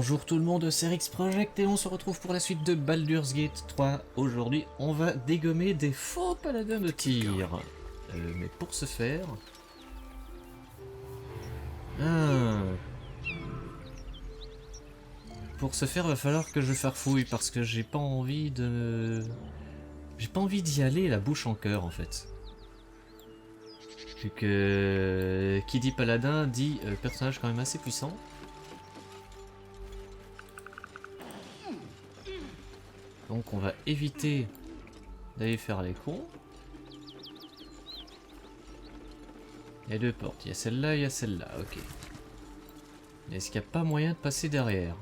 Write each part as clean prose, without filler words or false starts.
Bonjour tout le monde, c'est Rxproject et on se retrouve pour la suite de Baldur's Gate 3. Aujourd'hui, on va dégommer des faux paladins de tir. Mais pour ce faire... Pour ce faire, il va falloir que je farfouille parce que j'ai pas envie de... J'ai pas envie d'y aller la bouche en cœur en fait. Vu que... Qui dit paladin dit personnage quand même assez puissant. Donc on va éviter d'aller faire les cons. Il y a deux portes, il y a celle-là et il y a celle-là, ok. Mais est-ce qu'il n'y a pas moyen de passer derrière?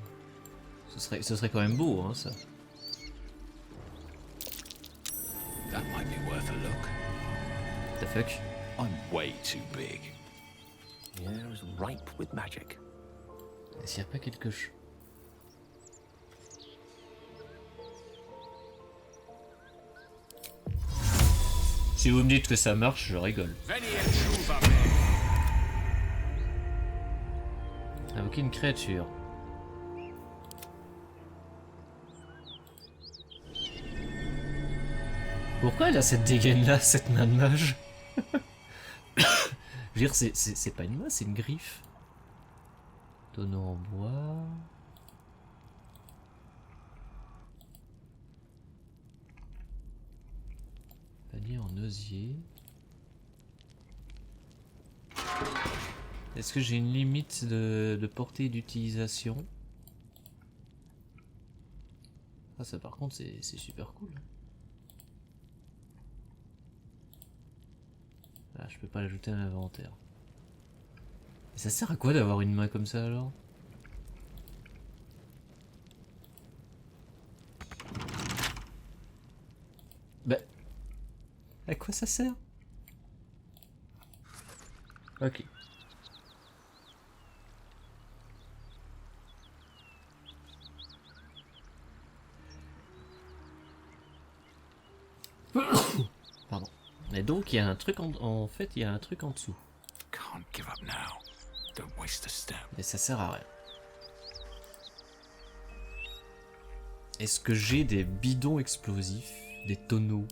Ce serait quand même beau, hein, ça. That might be worth a look. The fuck? I'm way too big. The air is ripe with magic. Est-ce qu'il n'y a pas quelque chose? Si vous me dites que ça marche, je rigole. Invoquer une créature. Pourquoi elle a cette dégaine là, cette main de mage? Je veux dire, c'est pas une main, c'est une griffe. Tonneau en bois. Panier en osier. Est-ce que j'ai une limite de portée d'utilisation? Ah, ça par contre c'est super cool. Ah, je peux pas l'ajouter à l'inventaire. Et ça sert à quoi d'avoir une main comme ça alors? Bah... À quoi ça sert? Ok. Pardon. Et donc il y a un truc en fait il y a un truc en dessous. Can't give up now. Don't waste a step. Mais ça sert à rien. Est-ce que j'ai des bidons explosifs? Des tonneaux?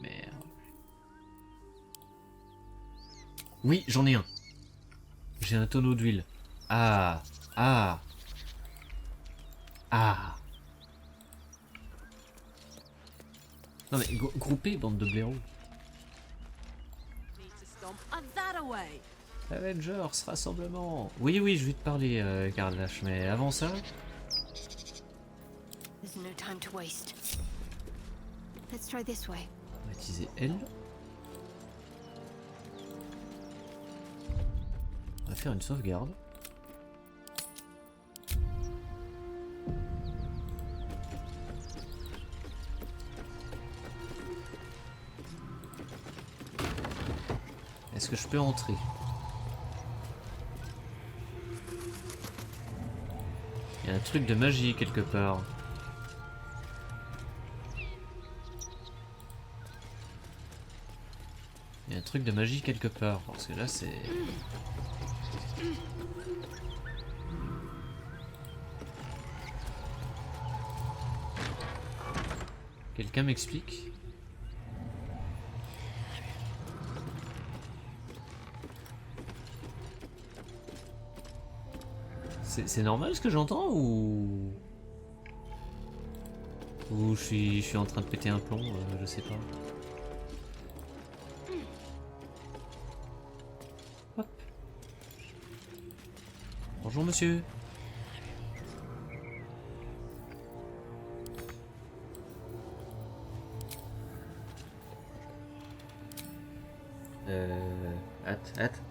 Merde. Oui, j'en ai un. J'ai un tonneau d'huile. Ah. Ah. Ah. Non mais groupez, bande de blaireaux. Avengers, rassemblement. Oui, oui, je vais te parler, Garlash, mais avant ça... On va utiliser Elle. On va faire une sauvegarde. Est-ce que je peux entrer? Il y a un truc de magie quelque part. Il y a un truc de magie quelque part, parce que là c'est... Quelqu'un m'explique? C'est normal ce que j'entends ou je suis en train de péter un plomb, je sais pas. Hop. Bonjour monsieur. Hâte.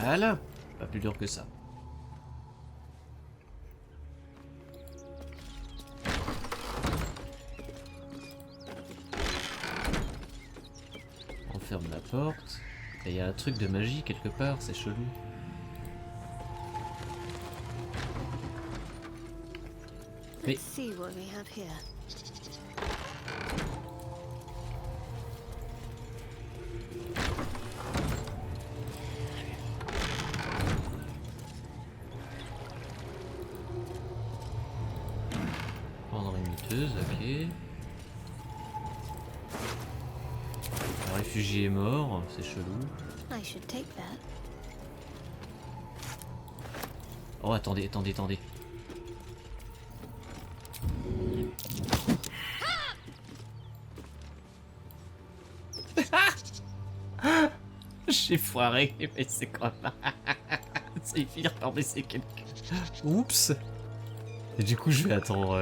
Voilà, pas plus dur que ça. porte. Et il y a un truc de magie quelque part, c'est chelou. Mais... Let's see what we have here. Prendre une lutteuse, ok. Le réfugié est mort, c'est chelou. I should take that. Oh attendez, attendez, attendez. J'ai foiré, mais c'est quoi? C'est finir par blesser quelqu'un. Oups. Et du coup je vais attendre...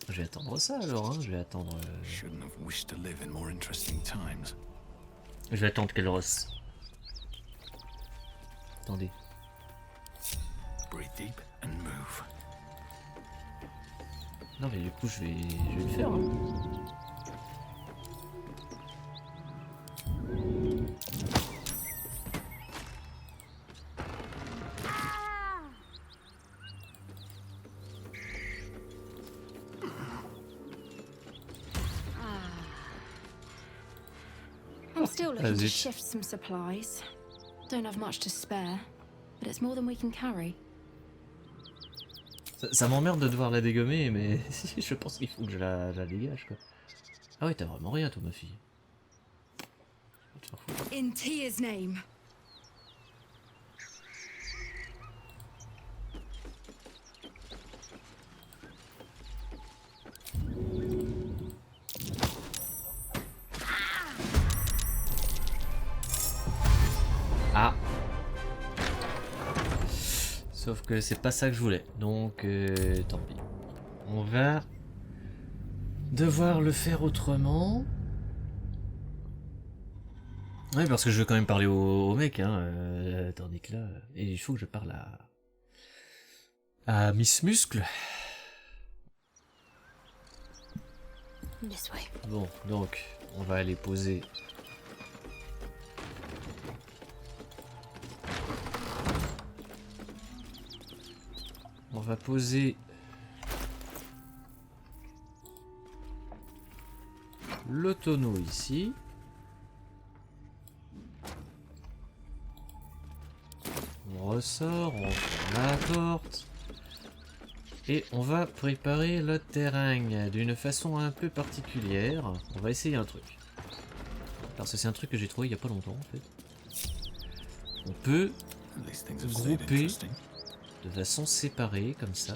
Je vais attendre ça alors, hein. Je vais attendre... Shouldn't have wished to live in more interesting times. Je vais attendre qu'elle rosse. Attendez. Breathe deep and move. Non mais du coup je vais le faire. Hein. I'm still looking to zut. shift some supplies. Don't have much to spare, but it's more than we can carry. Ça m'emmerde de devoir la dégommer, mais je pense qu'il faut que je la dégage quoi. Ah ouais, t'as vraiment rien toi ma fille. Va te faire foutre. In Tia's name. Ah. Sauf que c'est pas ça que je voulais, donc tant pis. On va devoir le faire autrement. Ouais, parce que je veux quand même parler au mec, hein. Tandis que là, et il faut que je parle à Miss Muscle. This way. Bon, donc on va aller poser. On va poser le tonneau ici. On ressort, on ferme la porte. Et on va préparer le terrain d'une façon un peu particulière. On va essayer un truc. Parce que c'est un truc que j'ai trouvé il n'y a pas longtemps en fait. On peut grouper de façon séparée, comme ça.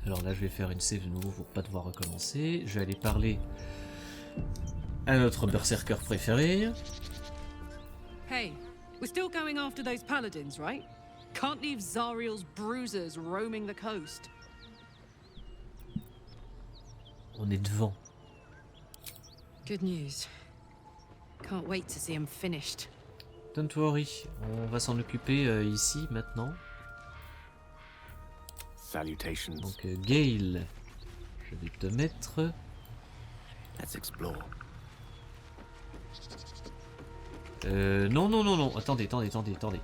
Alors là, je vais faire une save de nouveau pour pas devoir recommencer. Je vais aller parler à notre berserker préféré. Hey, we're still going after those paladins, right? Can't leave Zariel's bruisers roaming the coast. On est devant. Good news. Can't wait to see him finished. Don't worry, on va s'en occuper ici, maintenant. Salutations. Donc Gale, je vais te mettre... Let's explore. Non, non, non, non, attendez, attendez, attendez, attendez.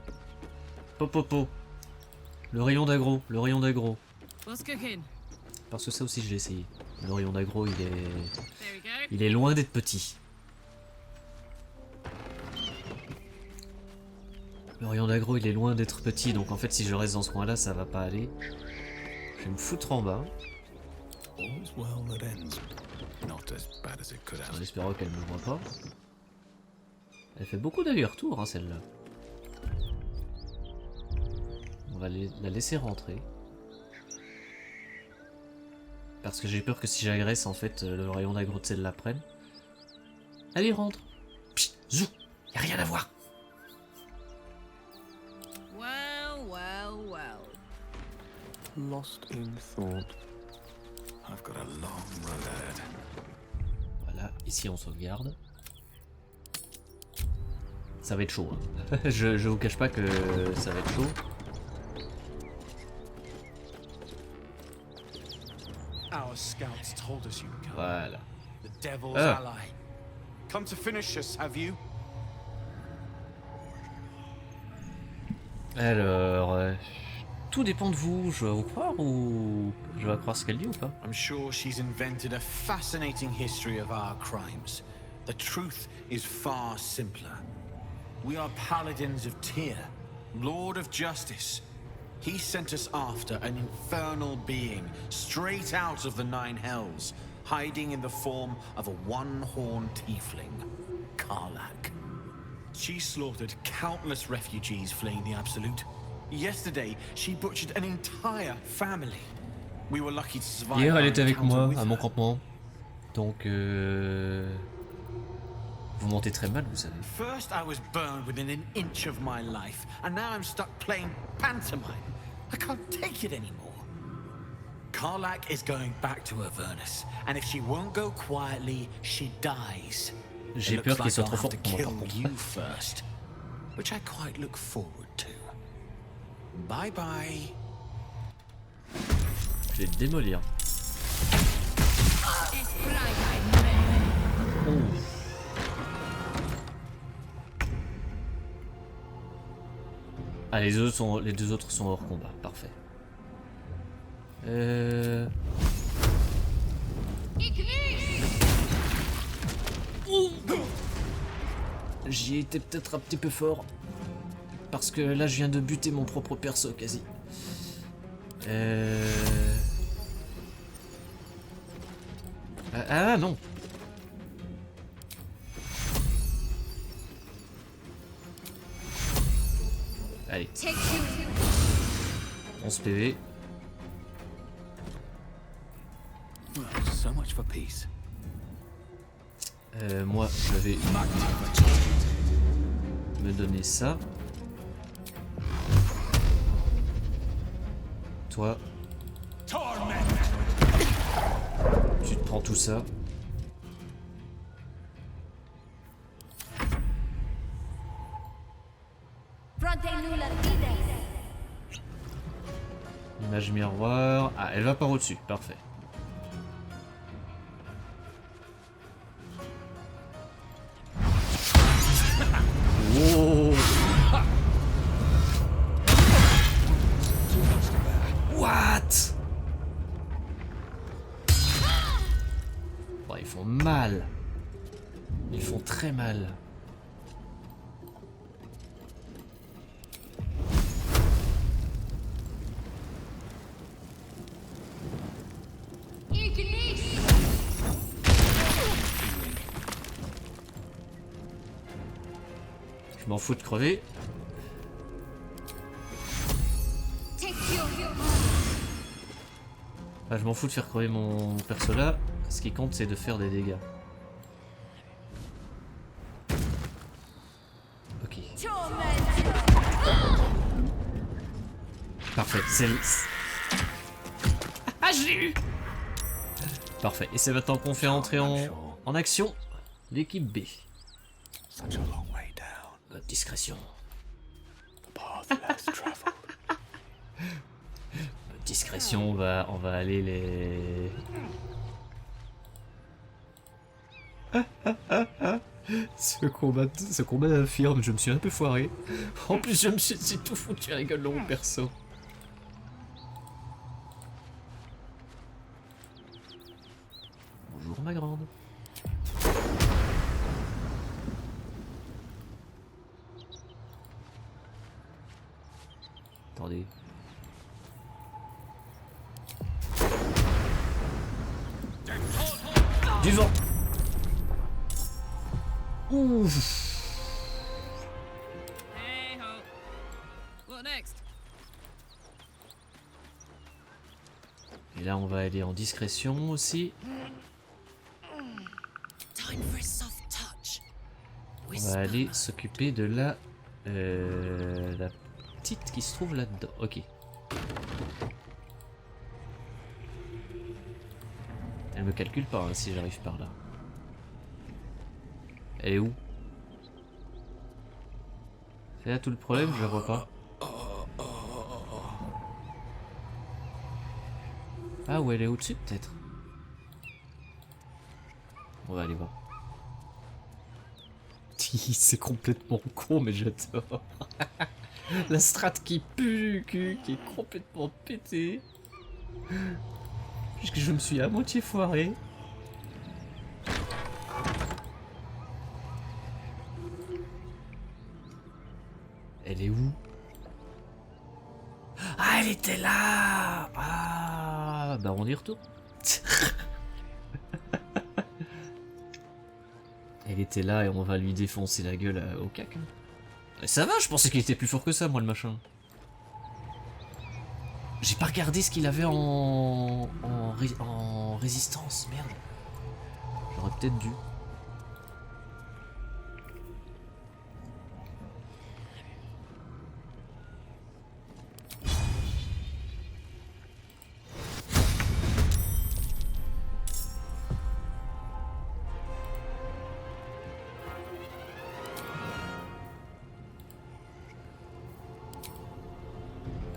Popopo. Le rayon d'aggro, le rayon d'aggro. What's cooking? Parce que ça aussi je l'ai essayé. Le rayon d'aggro, There we go. il est loin d'être petit. Le rayon d'aggro, il est loin d'être petit, donc en fait si je reste dans ce coin-là, ça va pas aller. Je vais me foutre en bas. All's well that ends. Not as bad as it could En have. espérant qu'elle me voit pas. Elle fait beaucoup d'allers-retours, hein, celle-là. On va la laisser rentrer. Parce que j'ai peur que si j'agresse, en fait, le rayon d'aggro de celle la prenne. Allez, rentre. Psst, zou, y a rien à voir. Well, well, well. Lost in thought. I've got a long road ahead. Voilà, ici on sauvegarde. Ça va être chaud, hein. je vous cache pas que ça va être chaud. Our scouts told us you would come. Voilà. the devil's Ah. ally. Come to finish us, have you? Alors, tout dépend de vous. Je dois vous croire ou je dois croire ce qu'elle dit ou pas? I'm sure she's invented a fascinating history of our crimes. The truth is far simpler. We are paladins of Tyr, Lord of Justice. He sent us after an infernal being straight out of the Nine Hells, hiding in the form of a one-horned tiefling, Karlak. She slaughtered countless refugees fleeing the Absolute. Yesterday, she butchered an entire family. We were lucky to survive. Hier, elle our était avec encounter moi with à mon her. campement. Donc, vous montez très mal, vous savez. First, I was burned within an inch of my life, and now I'm stuck playing pantomime. I can't take it anymore. Karlak is going back to Avernus, and if she won't go quietly, she dies. J'ai It peur looks qu'il soit like trop I'll fort have pour to moi, par kill contre. you first, which I quite look forward to. Bye bye. Je vais te démolir. Oh. Ah, les deux autres sont hors combat, parfait. J'y étais peut-être un petit peu fort. Parce que là, je viens de buter mon propre perso, quasi. Ah non. Allez. 11 PV. So much for peace. Moi, je vais me donner ça. Toi, tu te prends tout ça. Image miroir. Ah, elle va par au-dessus, parfait. Wow. What? Bon, ils font mal. Ils font très mal. Je m'en fous de crever. Ah, je m'en fous de faire crever mon perso là. Ce qui compte, c'est de faire des dégâts. Ok. Parfait, c'est... Ah, je l'ai eu. Parfait, et c'est maintenant qu'on fait entrer en action l'équipe B. Such a long way down. Discrétion. The path less traveled. Discrétion, on va aller les... Ce combat infirme, je me suis un peu foiré. En plus, je me suis tout foutu à rigolo, mon perso. Bonjour, ma grande. Attendez. Du vent. Ouf. Hey ho. What next? Et là, on va aller en discrétion aussi. Time for a soft touch. On va aller s'occuper de la petite qui se trouve là-dedans. Ok. Elle me calcule pas hein, si j'arrive par là. Elle est où? C'est là tout le problème, je la vois pas. Ah, ou elle est au-dessus peut-être. On va aller voir. C'est complètement con, mais j'adore. La strat qui pue du cul, qui est complètement pétée. Puisque je me suis à moitié foiré. Elle est où? Ah, elle était là! Ah, bah on y retourne. Elle était là et on va lui défoncer la gueule au cac. Et ça va, je pensais qu'il était plus fort que ça, moi, le machin. J'ai pas regardé ce qu'il avait en résistance, merde. J'aurais peut-être dû.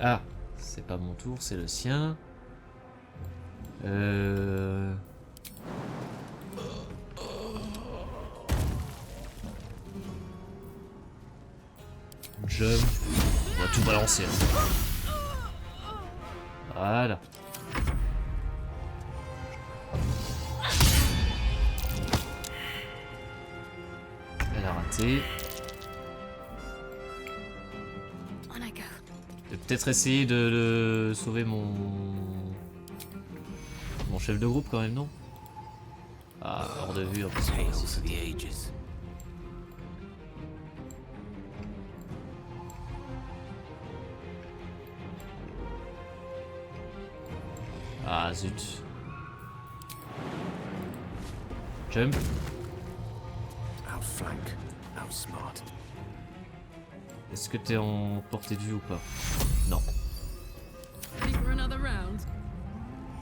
Ah, c'est pas mon tour, c'est le sien. Jump. On va tout balancer. Hein. Voilà. Elle a raté. Je vais peut-être essayer de sauver mon chef de groupe quand même, non? Ah, hors de vue en plus. Ah zut. Jump. Outflank, outsmart. Est-ce que t'es en portée de vue ou pas? Non.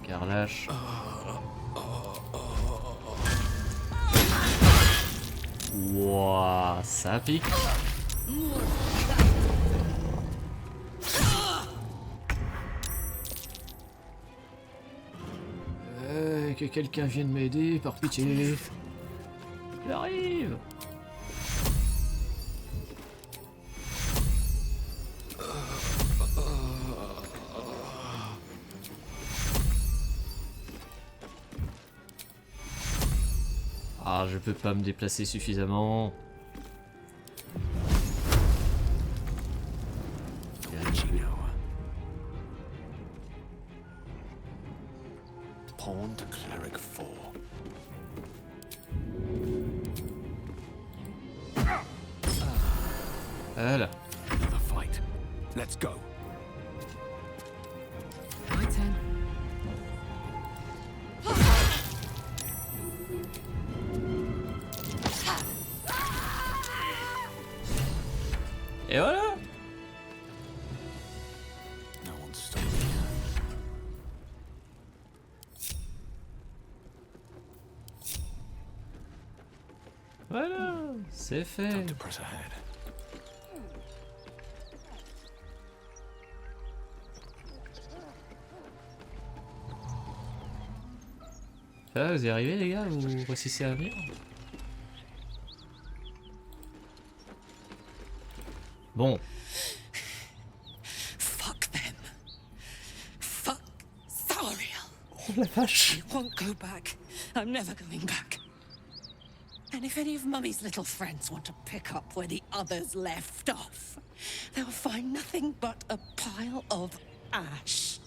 Carlash. Wouah, ça pique. Que quelqu'un vienne m'aider, par pitié. J'arrive. Ah, je peux pas me déplacer suffisamment. Pawn to cleric 4. Voilà. Another fight. Let's go. My turn. Et voilà. No one's stopping me. Voilà, c'est fait. Time to press ahead. Ça va, vous y arrivez les gars? Vous réussissez à venir? Bon. Fuck them. Fuck Zariel. Oh la vache. I won't go back. I'm never going back. And if any of Mummy's little friends want to pick up where the others left off, they'll find nothing but a pile of ash.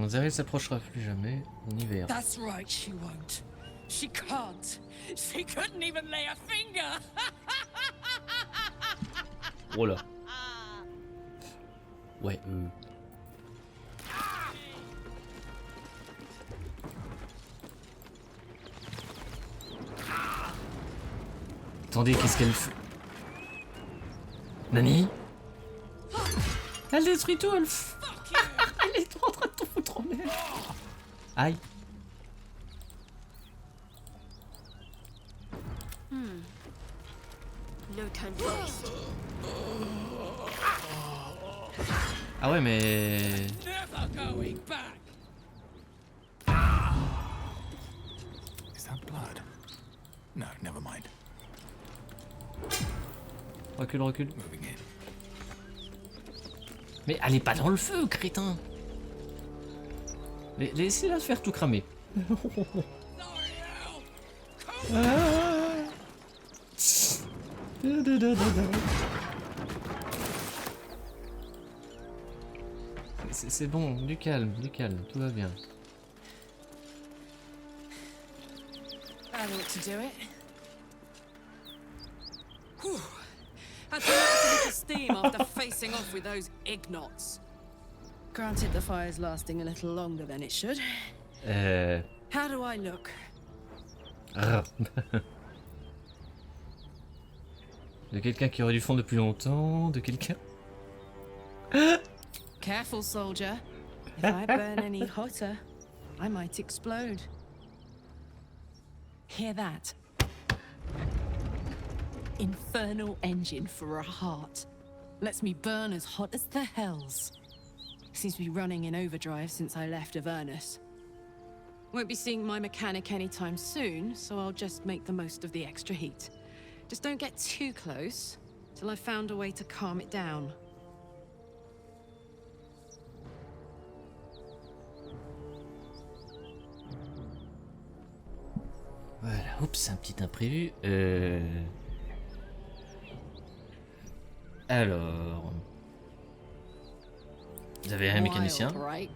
Zariel s'approchera plus jamais. On y verra. That's right, she won't. She can't. She couldn't even lay a finger. Oh là. Ouais. Attendez, qu'est-ce qu'elle fait? Nani? Elle détruit tout, elle elle est en train de tout foutre en mer. Aïe. No time to waste. Ah ouais, mais... Never going back. Is that blood? No, never mind. Recule, recule. Moving in. Mais allez pas dans le feu, crétin. Laissez-la faire tout cramer. C'est bon, du calme, tout va bien. That ought to do it. Whew. Had to let off a little steam after facing off with those ignots. Granted, the fire's lasting a little longer than it should. How do I look? De quelqu'un qui aurait dû fondre depuis longtemps, de quelqu'un... Careful, soldier. If I burn any hotter, I might explode. Hear that? Infernal engine for a heart. Lets me burn as hot as the hells. Seems to be running in overdrive since I left Avernus. Won't be seeing my mechanic anytime soon, so I'll just make the most of the extra heat. Just don't get too close, till I've found a way to calm it down. Voilà, oups, un petit imprévu. Alors... Vous avez un mécanicien? Wild, right?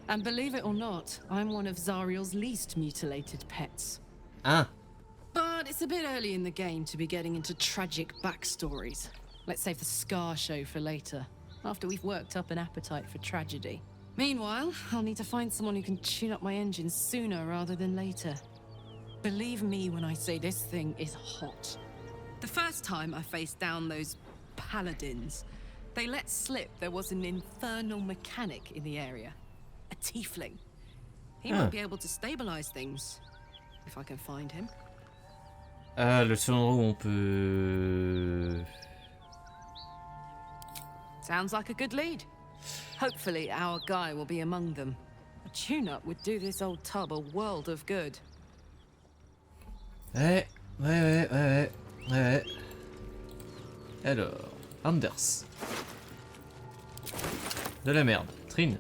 And believe it or not, I'm one of Zariel's least mutilated pets. Ah. But it's a bit early in the game to be getting into tragic backstories. Let's save the scar show for later, after we've worked up an appetite for tragedy. Meanwhile, I'll need to find someone who can tune up my engine sooner rather than later. Believe me when I say this thing is hot. The first time I faced down those paladins, they let slip there was an infernal mechanic in the area. A tiefling. He might be able to stabilize things, if I can find him. Ah, le seul endroit où on peut... Sounds like a good lead. Hopefully our guy will be among them. A tune-up would do this old tub a world of good. Ouais. Alors, Anders. De la merde. Trine.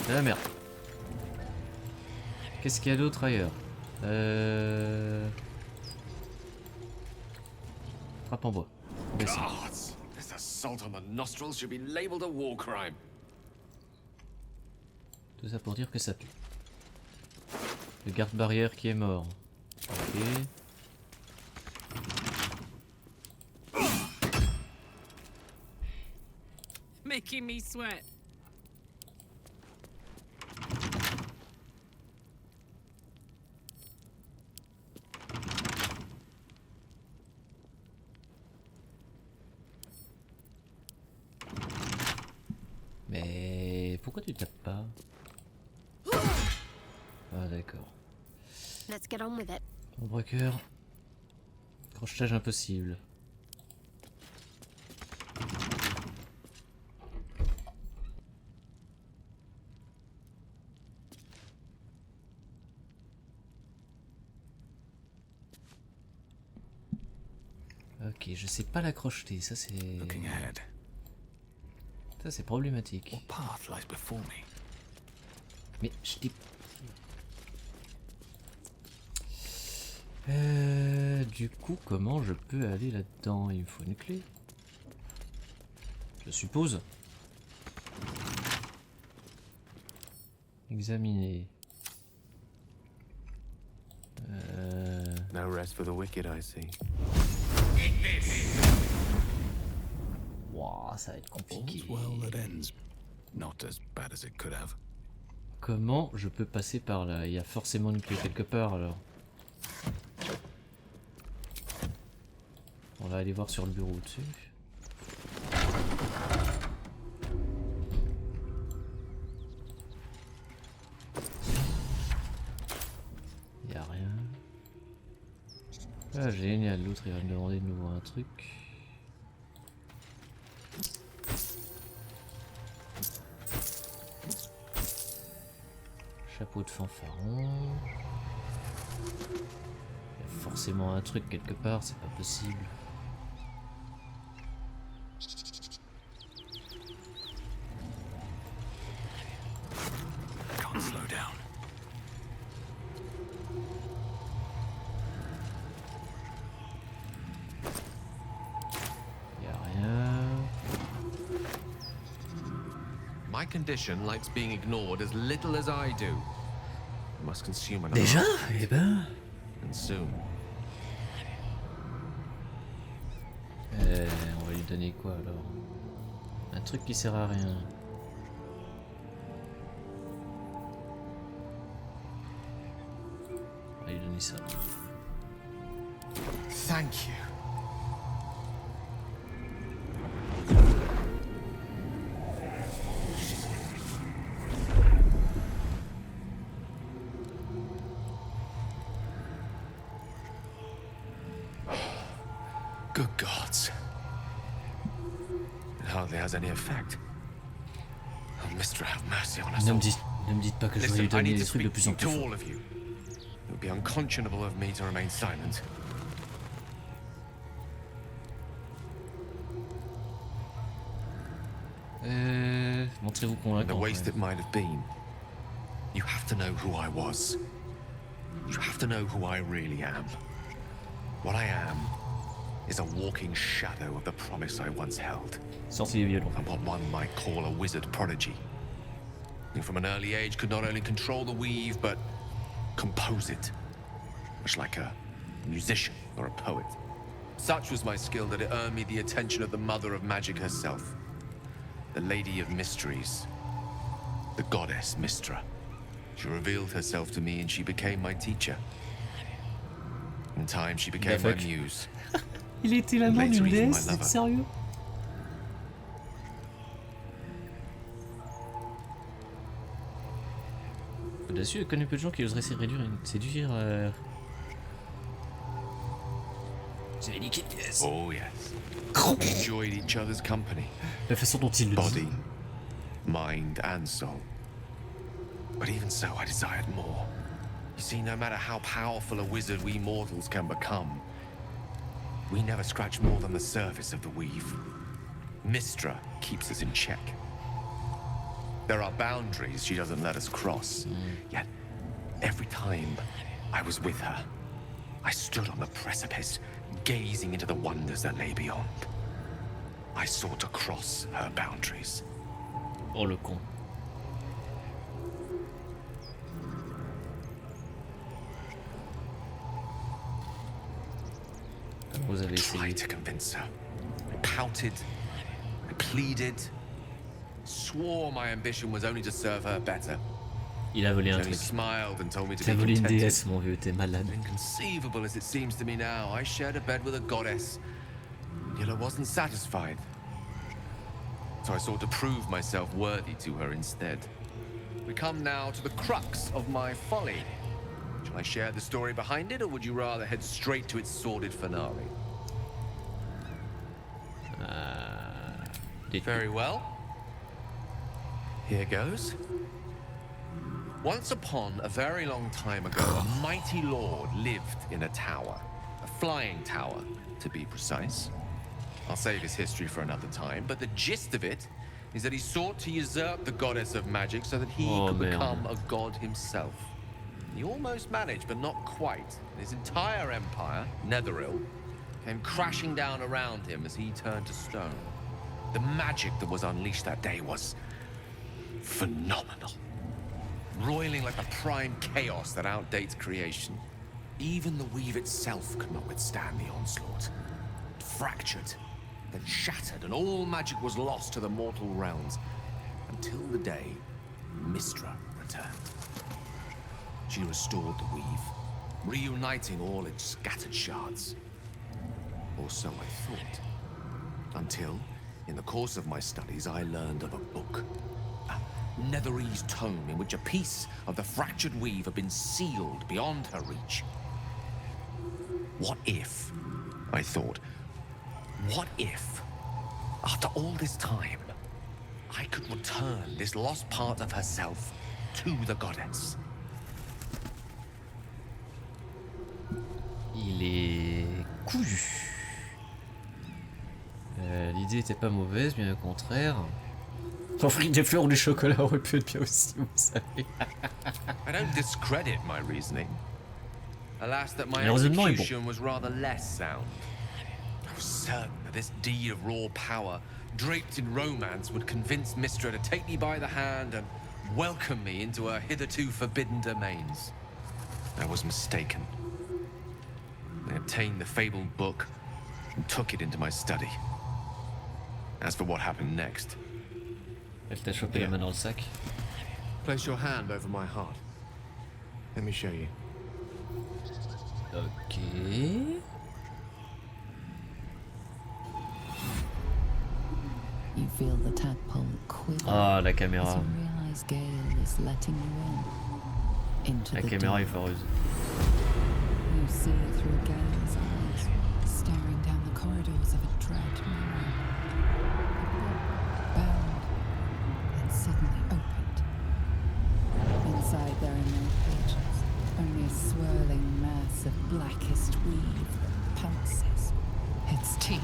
De la merde. Qu'est-ce qu'il y a d'autre ailleurs? Frappe en bois. Baisse. Gods, this assault on the nostrils should be labeled a war crime. Tout ça pour dire que ça pue. Le garde-barrière qui est mort. Ok. Making me sweat. Mais pourquoi tu tapes pas? Ah d'accord. Let's get on with it. Mon braqueur. Crochetage impossible. Ok, je sais pas la crocheter, ça c'est... Looking ahead. Ça c'est problématique. What path lies before me? Mais je dis... du coup, comment je peux aller là-dedans? Il me faut une clé. Je suppose. Examiner. No rest for the wicked, I see. Wouah, ça va être compliqué. All's well that ends. Not as bad as it could have. Comment je peux passer par là? Il y a forcément une clé quelque part alors. On va aller voir sur le bureau au-dessus. Il y a rien. Ah génial, l'autre il va me demander de nouveau un truc. Chapeau de fanfaron. Il y a forcément un truc quelque part, c'est pas possible. Can't slow down. Il y a rien. My condition likes being ignored as little as I do. I must consume another. Déjà? Eh ben... And soon. On va lui donner quoi alors? Un truc qui sert à rien. On va lui donner ça. Thank you. Good gods. It hardly has any effect. Oh, Mister, have mercy on us all. Ne me dites pas que je vais lui Listen, I donner need des to trucs de speak plus en to plus forts. all of you. It would be unconscionable of me to remain silent. Montrez-vous And the convaincant. waste it might have been. You have to know who I was. You have to know who I really am. What I am is a walking shadow of the promise I once held. Sortez les violons. I'm what one might call a wizard prodigy. Who from an early age could not only control the weave, but compose it. Much like a musician or a poet. Such was my skill that it earned me the attention of the mother of magic herself. The Lady of Mysteries. The goddess Mystra. She revealed herself to me and she became my teacher. In time, she became my muse. Il était l'amant d'une déesse, c'est sérieux? Audacieux, je connais peu de gens qui oseraient séduire C'est une équipe pièce. Oh yes. We enjoyed each other's company. La façon dont il le dit. Body, mind, and soul. But even so, I desired more. You see, no matter how powerful a wizard we mortals can become, we never scratch more than the surface of the weave. Mystra keeps us in check. There are boundaries she doesn't let us cross. Yet, every time I was with her, I stood on the precipice, gazing into the wonders that lay beyond. I sought to cross her boundaries. Oh le con. Vous avez I tried essayé. to convince her. I pouted. I pleaded. Swore my ambition was only to serve her better. Il a volé She un only truc. smiled and told me to T'as be volé une contented. déesse, mon vieux, t'es malade. Inconceivable as it seems to me now, I shared a bed with a goddess, yet I wasn't satisfied. So I sought to prove myself worthy to her instead. We come now to the crux of my folly. Shall I share the story behind it, or would you rather head straight to its sordid finale? Very well. Here goes. Once upon a very long time ago, a mighty lord lived in a tower. A flying tower, to be precise. I'll save his history for another time, but the gist of it is that he sought to usurp the goddess of magic so that he could become a god himself. He almost managed, but not quite. His entire empire, Netheril, came crashing down around him as he turned to stone. The magic that was unleashed that day was phenomenal. Roiling like the prime chaos that outdates creation. Even the weave itself could not withstand the onslaught. It fractured, then shattered, and all magic was lost to the mortal realms. Until the day Mystra returned. She restored the weave, reuniting all its scattered shards. Or so I thought. Until, in the course of my studies, I learned of a book. Netherese tome in which a piece of the fractured weave had been sealed beyond her reach. What if, I thought, what if, after all this time, I could return this lost part of herself to the goddess? Il est couillu. L'idée était pas mauvaise, bien au contraire. Offrir des fleurs ou du chocolat aurait pu être bien aussi, vous savez. I don't discredit my reasoning. Alas, that my Le raisonnement est bon. execution was rather less sound. I was certain that this deed of raw power, draped in romance, would convince Mistra to take me by the hand and welcome me into her hitherto forbidden domains. I was mistaken. I obtained the fabled book and took it into my study. As for what happened next, Elle t'a chopé la main dans le sac. place your hand over my heart. Let me show you. Ok. You feel the tadpole quiver Ah, la as caméra. you realize Gale is letting you in into La the caméra est dark. foireuse. You see through Gale's eyes, staring down the corridors of a dread mirror. The book bowed and suddenly opened. Inside there are no pages, only a swirling mass of blackest weave that pulses. Its teeth,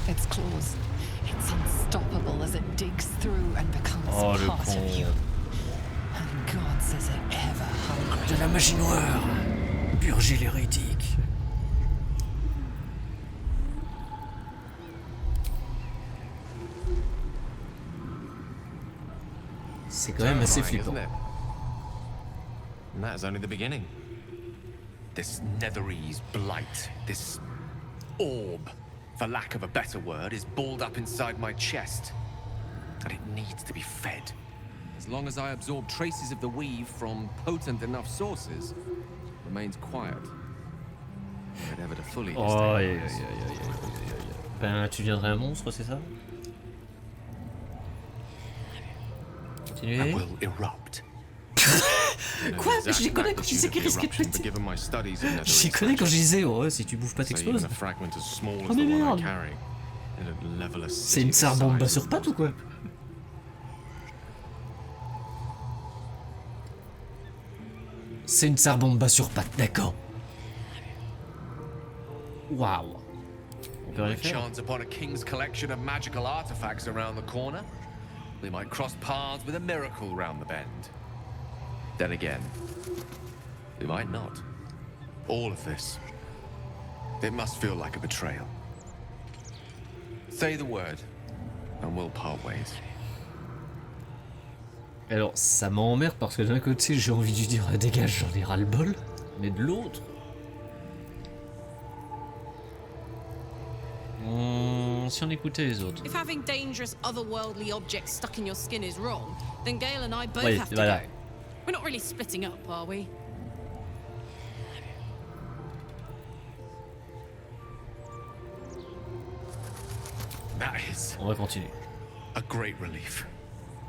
its claws, it's unstoppable as it digs through and becomes Oh, le part of you. con. And God says it ever hungry. De la magie noire. Purger l'hérétique. C'est quand même assez Terrifying, flippant. isn't it? And that is only the beginning. This Netherese blight, this orb, for lack of a better word, is balled up inside my chest. And it needs to be fed. As long as I absorb traces of the weave from potent enough sources, it remains quiet. If it ever to fully Oh, destabilize. Ben, tu viendrais un monstre, c'est ça? I Continuez. will erupt. Quoi? Je les connais quand tu disais qu'ils risquaient de péter. Je les connais quand je disais, oh, si tu bouffes pas, t'exploses. Oh, mais merde! C'est une Tsar Bomba sur pattes ou quoi? C'est une Tsar Bomba sur pattes, d'accord. Waouh. On peut rien faire. Chance upon a king's collection of magical artifacts around the corner. We might cross paths with a miracle round the bend. Then again, we might not. All of this, it must feel like a betrayal. Say the word, and we'll part ways. Alors, ça m'emmerde parce que d'un côté, j'ai envie de lui dire, ah, dégage, j'en ai ras-le-bol. Mais de l'autre... si on écoutait les autres. If having dangerous otherworldly objects stuck in your skin is wrong, then Gale and I both Oui, have to voilà. go. We're not really splitting up, are we? That is On va continuer. a great relief.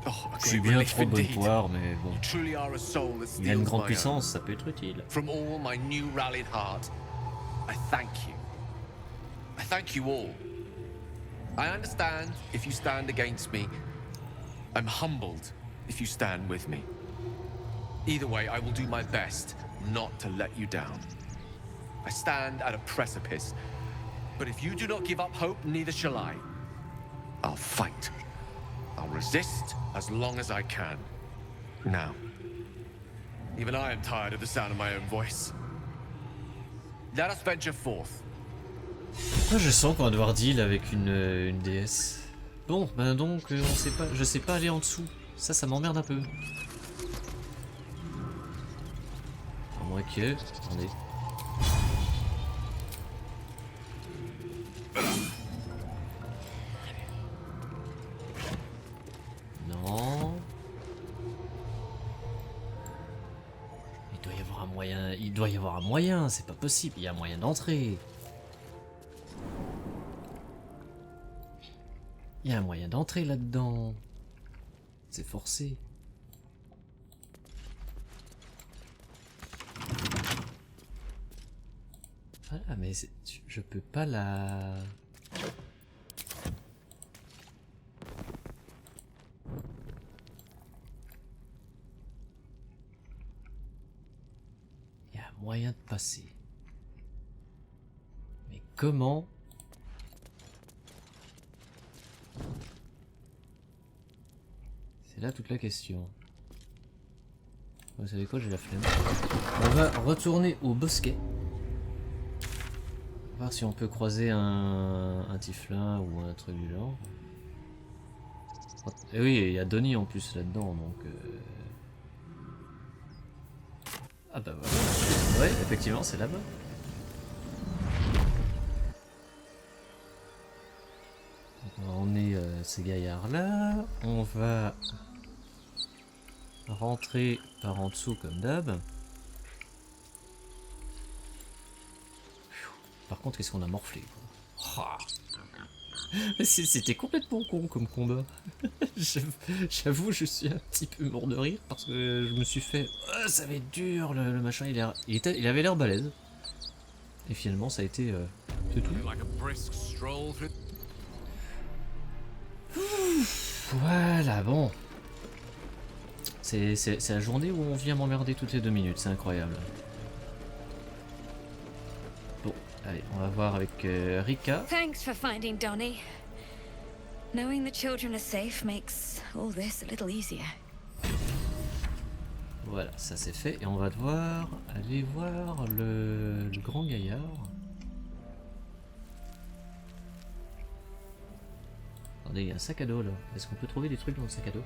Oh, a Je suis great bien relief trop bonne indeed. poire, mais bon. You truly are a soul that Il a une steals grande my puissance, own. ça peut être utile. From all my new rallied heart, I thank you. I thank you all. I understand if you stand against me. I'm humbled if you stand with me. Either way, I will do my best not to let you down. I stand at a precipice, but if you do not give up hope, neither shall I. I'll fight. I'll resist as long as I can. Now, even I am tired of the sound of my own voice. Let us venture forth. Pourquoi je sens qu'on va devoir deal avec une déesse? Bon, ben donc, on sait pas, je sais pas aller en dessous. Ça m'emmerde un peu. À moins que... Attendez. Non. Il doit y avoir un moyen... Il doit y avoir un moyen, c'est pas possible, il y a un moyen d'entrer. Il y a un moyen d'entrer là-dedans. C'est forcé. Ah mais je peux pas la... Il y a un moyen de passer. comment? C'est là toute la question. Vous savez quoi, j'ai la flemme. On va retourner au bosquet. Voir si on peut croiser un tieflin ou un truc du genre. Et oui, il y a Donnie en plus là-dedans, donc... Ah bah voilà. Ouais, effectivement, c'est là-bas. On est ces gaillards-là. On va rentrer par en dessous comme d'hab. Par contre, qu'est-ce qu'on a morflé, quoi. C'était complètement con comme combat. J'avoue, je suis un petit peu mort de rire parce que je me suis fait... Oh, ça va être dur, le machin, il avait l'air balèze. Et finalement, ça a été... c'est tout. Voilà, bon. C'est la journée où on vient m'emmerder toutes les 2 minutes, c'est incroyable. Bon, allez, on va voir avec Rika. Thanks for finding Donnie. Knowing the children are safe makes all this a little easier. Voilà, ça c'est fait. Et on va devoir aller voir le grand gaillard. Attendez, il y a un sac à dos là. Est-ce qu'on peut trouver des trucs dans le sac à dos?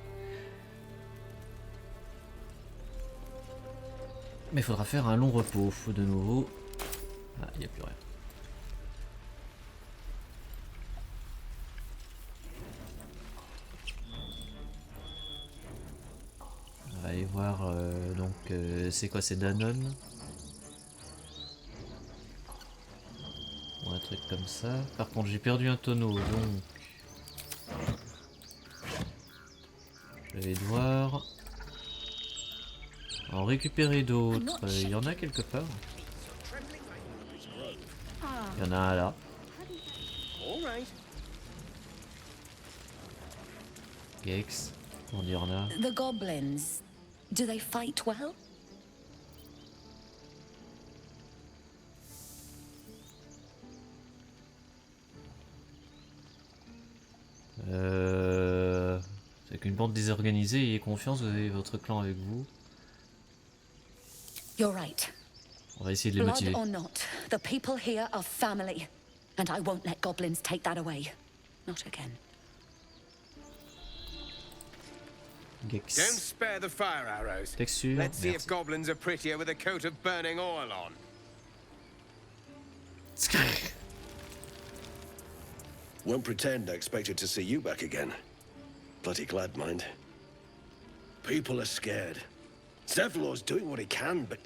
Mais il faudra faire un long repos de nouveau. Ah, il n'y a plus rien. On va aller voir, donc, c'est quoi, c'est Danone? Ou un truc comme ça. Par contre, j'ai perdu un tonneau, donc... Je vais devoir en récupérer d'autres. Il y en a quelque part. Il y en a un là. Gex, on y en a. The goblins, do they fight well? C'est qu'une bande désorganisée, ayez confiance, vous avez votre clan avec vous. You're right. On va essayer de les Blood motiver. or not, the people here are family, and I won't let goblins take that away. Not again. Gex. Don't spare the fire arrows. Texture, Let's see merci. if goblins are prettier with a coat of burning oil on. Won't pretend I expected to see you back again. Bloody glad, mind. People are scared. Zevlor's doing what he can, but...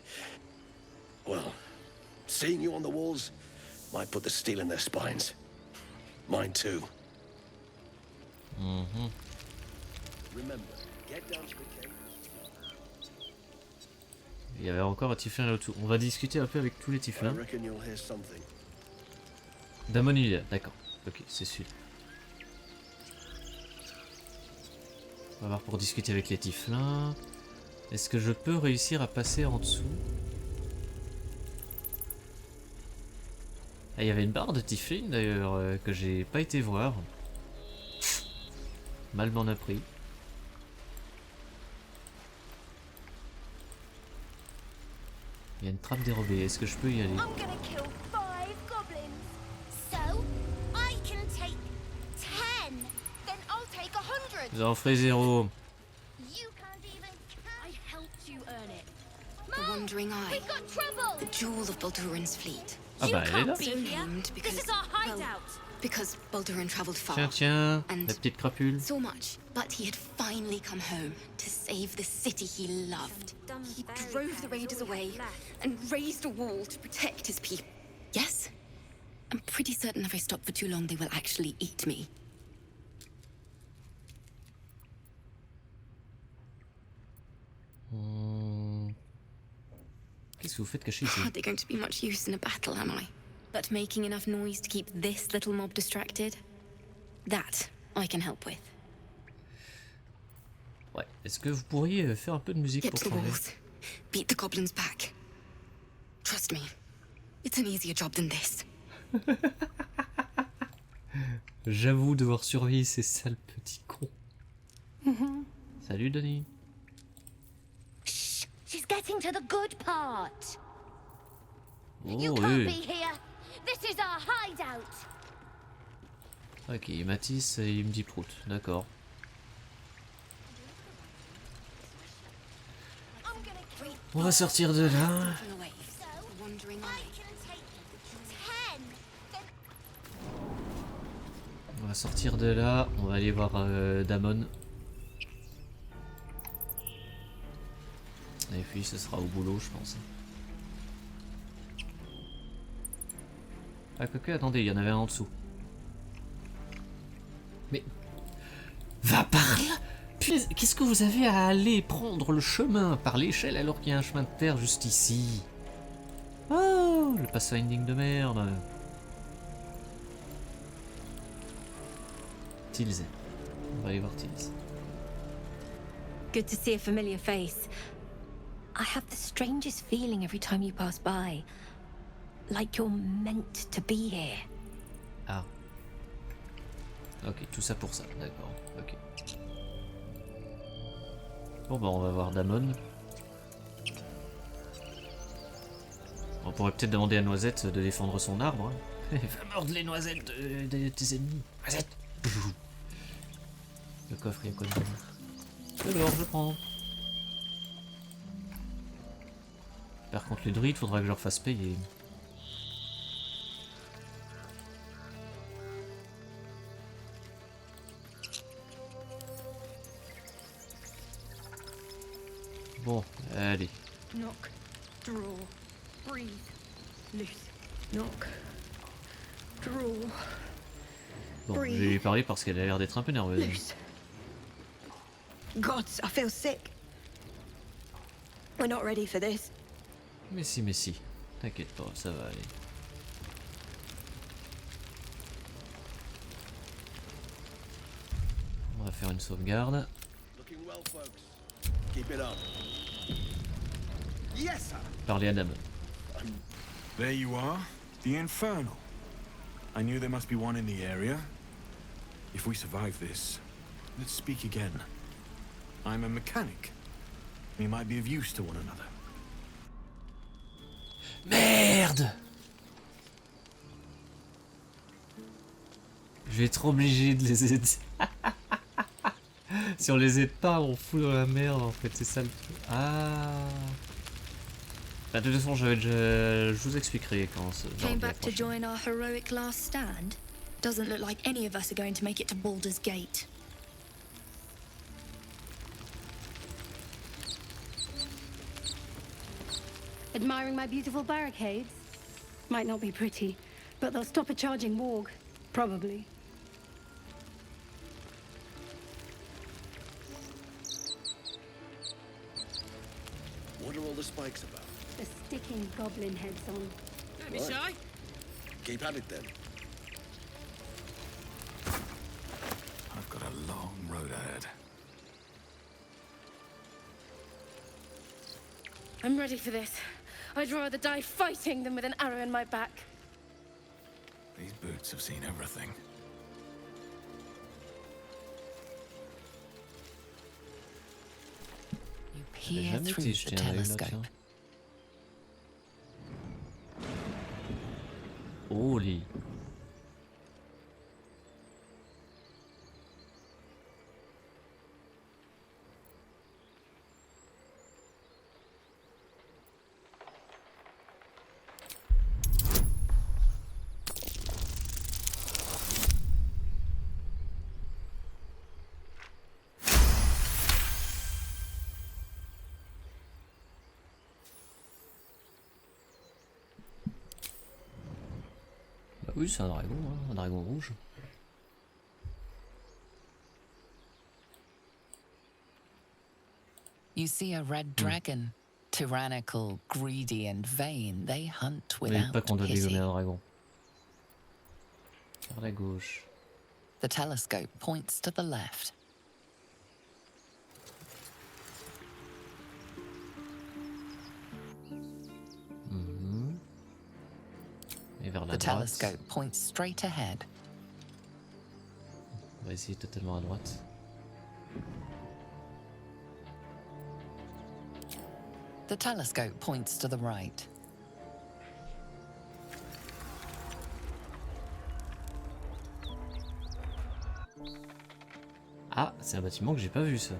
Well, seeing you on the walls might put the steel in their spines. Mine too. Remember, get down to the cave. Il y avait encore un tieflin là-dessous. On va discuter un peu avec tous les I tieflins. reckon you'll hear something. D'Ammonilia, d'accord. Ok, c'est celui-là. On va voir pour discuter avec les tieflins. Est-ce que je peux réussir à passer en dessous? Ah, il y avait une barre de tiefling d'ailleurs que j'ai pas été voir. Mal m'en a pris. Il y a une trappe dérobée. Est-ce que je peux y aller? I'm gonna kill 5 goblins. So, I can take 10. Then I'll take 100. Vous en ferez 0. You can't even count. I helped you earn it. Mom, The Wandering Eye. we've got trouble. The jewel of Balduran's fleet. Ah bah elle est là. Be So here. named because, This is our well, hideout. because Balduran traveled far. Tiens, tiens, And- la petite crapule. So much, but he had finally come home to save the city he loved. He drove the raiders away and raised a wall to protect his people. Yes, I'm pretty certain if I stop for too long, they will actually eat me. Qu'est-ce que vous faites caché ici? Hardly going to be much use in a battle, am I? But making enough noise to keep this little mob distracted, that I can help with. Ouais. Est-ce que vous pourriez faire un peu de musique Get pour to the changer? walls. Beat the goblins back. Trust me, it's an easier job than this. J'avoue devoir surveiller ces sales petits cons. Salut Denis. Shh, she's getting to the good part. You Oh can't oui. be here. This is our hideout. Ok, Matisse, il me dit prout, d'accord. On va sortir de là. So, I can take 10. Then On va sortir de là. On va aller voir Damon. Et puis ce sera au boulot, je pense. Ah, quoique, attendez, il y en avait un en dessous. Mais. Va par là! Punaise, qu'est-ce que vous avez à aller prendre le chemin par l'échelle alors qu'il y a un chemin de terre juste ici? Oh, le pathfinding de merde. Tills. On va aller voir Tills. Good to see a familiar face. I have the strangest feeling every time you pass by. Like you're meant to be here. Ah. Ok, tout ça pour ça, d'accord. Ok. Bon bah on va voir Damon. On pourrait peut-être demander à Noisette de défendre son arbre. Hein. Va mordre les noisettes de tes ennemis. Noisette. Le coffre, il y a quoi dedans? Alors, je prends. Par contre, les druides, faudra que je leur fasse payer. Bon, allez. Knock, draw, breathe, loose. Knock, draw. Bon, je vais lui parler parce qu'elle a l'air d'être un peu nerveuse. Loose. Gods, I feel sick. We're not ready for this. Mais si. T'inquiète pas, ça va aller. On va faire une sauvegarde. Looking well, folks. Keep it up. Yes, sir. Parler à Dame. There you are, the Infernal. I knew there must be one in the area. If we survive this, let's speak again. I'm a mechanic. We might be of use to one another. Merde! Je vais être obligé de les aider. Si on les aide pas, on fout dans la merde en fait, c'est ça le truc. Ah. Bah, de toute façon, je vous expliquerai quand ce Came back to join our heroic last stand? Doesn't look like any of us are going to make it to Baldur's Gate. Admiring my beautiful barricades? Might not be pretty, but they'll stop a charging warg. Probably. What are all the spikes about? The sticking goblin heads on. Don't be shy. Keep at it then. I've got a long road ahead. I'm ready for this. I'd rather die fighting than with an arrow in my back. These boots have seen everything. You J'ai peer jamais through été the jeté un œil là, telescope. tiens. Holy. Bah oui, c'est un dragon, hein, un dragon rouge. You see a red dragon. Tyrannical, greedy, and vain, they hunt Mais without pas qu'on doit dégommer pity. un dragon. Vers la gauche. The telescope points to the left. Et vers vers la The droite. telescope points straight ahead. On va essayer totalement à droite. The telescope points to the right. Ah, c'est un bâtiment que j'ai pas vu ça.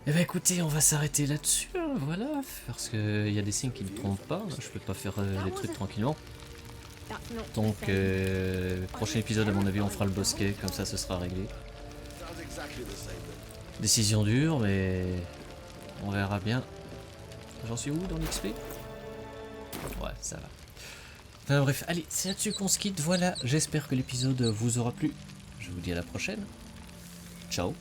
Eh ben écoutez, on va s'arrêter là-dessus, hein, voilà, parce qu'il y a des signes qui ne trompent pas, je peux pas faire les trucs tranquillement. Donc, prochain épisode à mon avis on fera le bosquet, comme ça ce sera réglé. Décision dure, mais on verra bien. J'en suis où dans l'XP? Ouais, ça va. Enfin bref, allez, c'est là-dessus qu'on se quitte, voilà, j'espère que l'épisode vous aura plu. Je vous dis à la prochaine. Ciao.